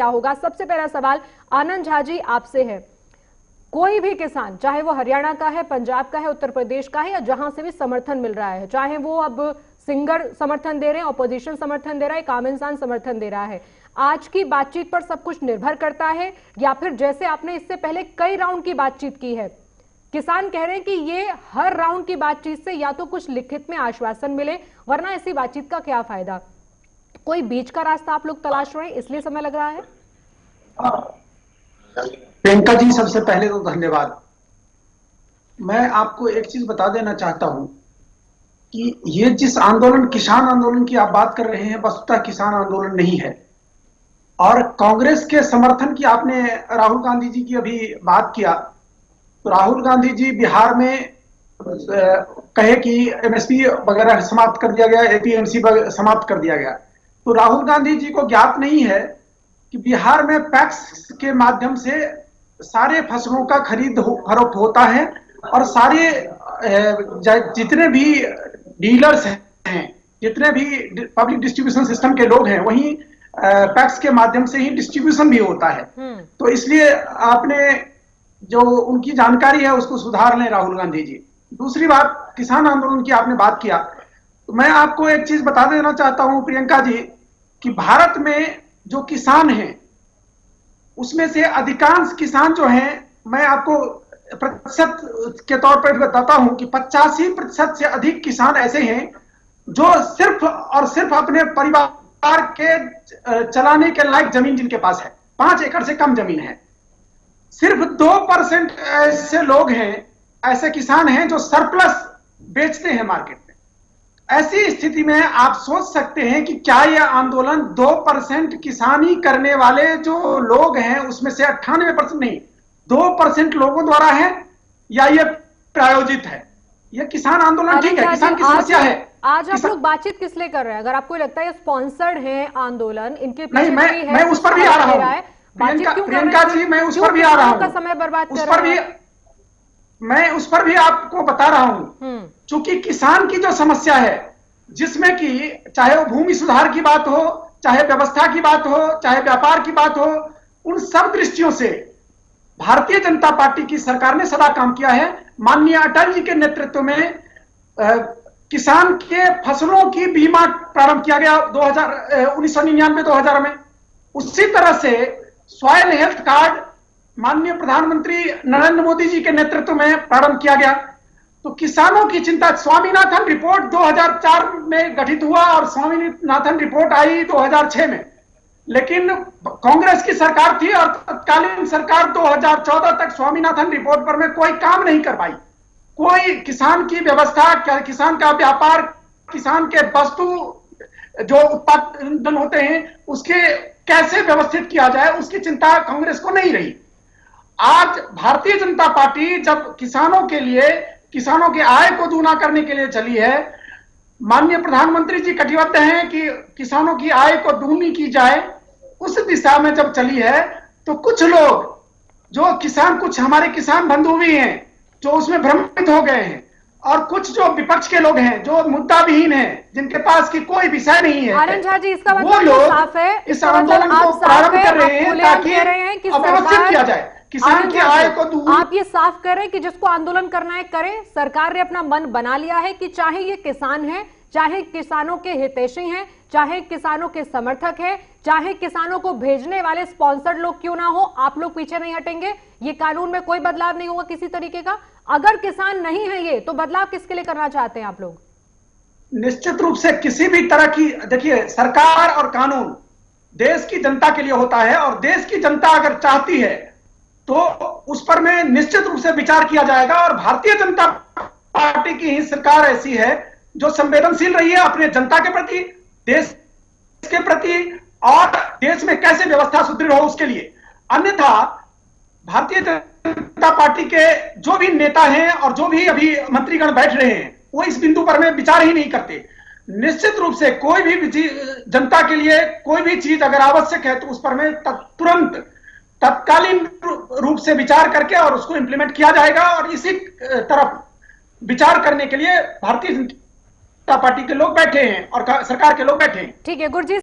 क्या होगा। सबसे पहला सवाल आनंद झा जी आपसे है, कोई भी किसान चाहे वो हरियाणा का है, पंजाब का है, उत्तर प्रदेश का है या जहां से भी समर्थन मिल रहा है, चाहे वो अब सिंगर समर्थन दे रहे हैं, ऑपोजिशन समर्थन दे रहा है, एक आम इंसान समर्थन दे रहा है, आज की बातचीत पर सब कुछ निर्भर करता है या फिर जैसे आपने इससे पहले कई राउंड की बातचीत की है, किसान कह रहे हैं कि ये हर राउंड की बातचीत से या तो कुछ लिखित में आश्वासन मिले वरना ऐसी बातचीत का क्या फायदा। कोई बीच का रास्ता आप लोग तलाश रहे हैं इसलिए समय लग रहा है। प्रियंका जी, सबसे पहले तो धन्यवाद। मैं आपको एक चीज बता देना चाहता हूं कि ये जिस आंदोलन, किसान आंदोलन की आप बात कर रहे हैं, वस्तुतः किसान आंदोलन नहीं है। और कांग्रेस के समर्थन की आपने राहुल गांधी जी की अभी बात किया, तो राहुल गांधी जी बिहार में कहे कि एमएसपी वगैरह समाप्त कर दिया गया, एपीएमसी समाप्त कर दिया गया, तो राहुल गांधी जी को ज्ञात नहीं है कि बिहार में पैक्स के माध्यम से सारे फसलों का खरीद फरोख्त होता है और सारे जितने भी डीलर्स हैं, जितने भी पब्लिक डिस्ट्रीब्यूशन सिस्टम के लोग हैं, वहीं पैक्स के माध्यम से ही डिस्ट्रीब्यूशन भी होता है। तो इसलिए आपने जो उनकी जानकारी है उसको सुधार लें राहुल गांधी जी। दूसरी बात, किसान आंदोलन की आपने बात किया, तो मैं आपको एक चीज बता देना चाहता हूं प्रियंका जी कि भारत में जो किसान हैं उसमें से अधिकांश किसान जो हैं, मैं आपको प्रतिशत के तौर पर बताता हूं कि 85% से अधिक किसान ऐसे हैं जो सिर्फ और सिर्फ अपने परिवार के चलाने के लायक जमीन जिनके पास है, 5 एकड़ से कम जमीन है। सिर्फ 2% ऐसे लोग हैं, ऐसे किसान हैं जो सरप्लस बेचते हैं मार्केट में। ऐसी स्थिति में आप सोच सकते हैं कि क्या यह आंदोलन 2% किसानी करने वाले जो लोग हैं उसमें से 98% नहीं, 2% लोगों द्वारा है या यह प्रायोजित है। यह किसान आंदोलन ठीक है, किसान की समस्या है। आज आप लोग बातचीत किस लिए कर रहे हैं? अगर आपको लगता है स्पॉन्सर्ड है आंदोलन, इनके नहीं, मैं उस पर भी आ रहा हूं प्रियंका जी, मैं उस पर भी आ रहा हूं, समय बर्बाद उस पर भी मैं उस पर भी आपको बता रहा हूं। चूंकि किसान की जो समस्या है, जिसमें कि चाहे वो भूमि सुधार की बात हो, चाहे व्यवस्था की बात हो, चाहे व्यापार की बात हो, उन सब दृष्टियों से भारतीय जनता पार्टी की सरकार ने सदा काम किया है। माननीय अटल जी के नेतृत्व में किसान के फसलों की बीमा प्रारंभ किया गया 1999-2000 में। उसी तरह से सॉइल हेल्थ कार्ड माननीय प्रधानमंत्री नरेंद्र मोदी जी के नेतृत्व में प्रारंभ किया गया। तो किसानों की चिंता, स्वामीनाथन रिपोर्ट 2004 में गठित हुआ और स्वामीनाथन रिपोर्ट आई 2006 में, लेकिन कांग्रेस की सरकार थी और तत्कालीन सरकार 2014 तक स्वामीनाथन रिपोर्ट पर में कोई काम नहीं कर पाई। कोई किसान की व्यवस्था, किसान का व्यापार, किसान के वस्तु जो उत्पादन होते हैं उसके कैसे व्यवस्थित किया जाए, उसकी चिंता कांग्रेस को नहीं रही। आज भारतीय जनता पार्टी जब किसानों के लिए, किसानों के आय को दूना करने के लिए चली है, माननीय प्रधानमंत्री जी कटिबद्ध हैं कि किसानों की आय को दूनी की जाए, उस दिशा में जब चली है तो कुछ लोग जो किसान, कुछ हमारे किसान बंधु भी हैं जो उसमें भ्रमित हो गए हैं, और कुछ जो विपक्ष के लोग हैं जो मुद्दा विहीन हैं, जिनके पास की कोई विषय नहीं है, आनंद झा जी इसका वो लोग इस आंदोलन को प्रारंभ कर रहे हैं ताकि अव्यवस्थित किया जाए, किसान की आय को दूर। आप ये साफ करें कि जिसको आंदोलन करना है करें। सरकार ने अपना मन बना लिया है कि चाहे ये किसान है, चाहे किसानों के हितैषी हैं, चाहे किसानों के समर्थक हैं, चाहे किसानों को भेजने वाले स्पॉन्सर्ड लोग क्यों ना हो, आप लोग पीछे नहीं हटेंगे। ये कानून में कोई बदलाव नहीं होगा किसी तरीके का। अगर किसान नहीं है ये, तो बदलाव किसके लिए करना चाहते हैं आप लोग? निश्चित रूप से किसी भी तरह की, देखिए, सरकार और कानून देश की जनता के लिए होता है, और देश की जनता अगर चाहती है तो उस पर में निश्चित रूप से विचार किया जाएगा। और भारतीय जनता पार्टी की ही सरकार ऐसी है जो संवेदनशील रही है अपने जनता के प्रति, देश के प्रति, और देश में कैसे व्यवस्था सुदृढ़ हो उसके लिए। अन्यथा भारतीय जनता पार्टी के जो भी नेता हैं और जो भी अभी मंत्रीगण बैठ रहे हैं, वो इस बिंदु पर में विचार ही नहीं करते। निश्चित रूप से कोई भी जनता के लिए कोई भी चीज अगर आवश्यक है तो उस पर में तुरंत तत्कालीन रूप से विचार करके और उसको इंप्लीमेंट किया जाएगा। और इसी तरफ विचार करने के लिए भारतीय जनता पार्टी के लोग बैठे हैं और सरकार के लोग बैठे हैं। ठीक है गुरजी।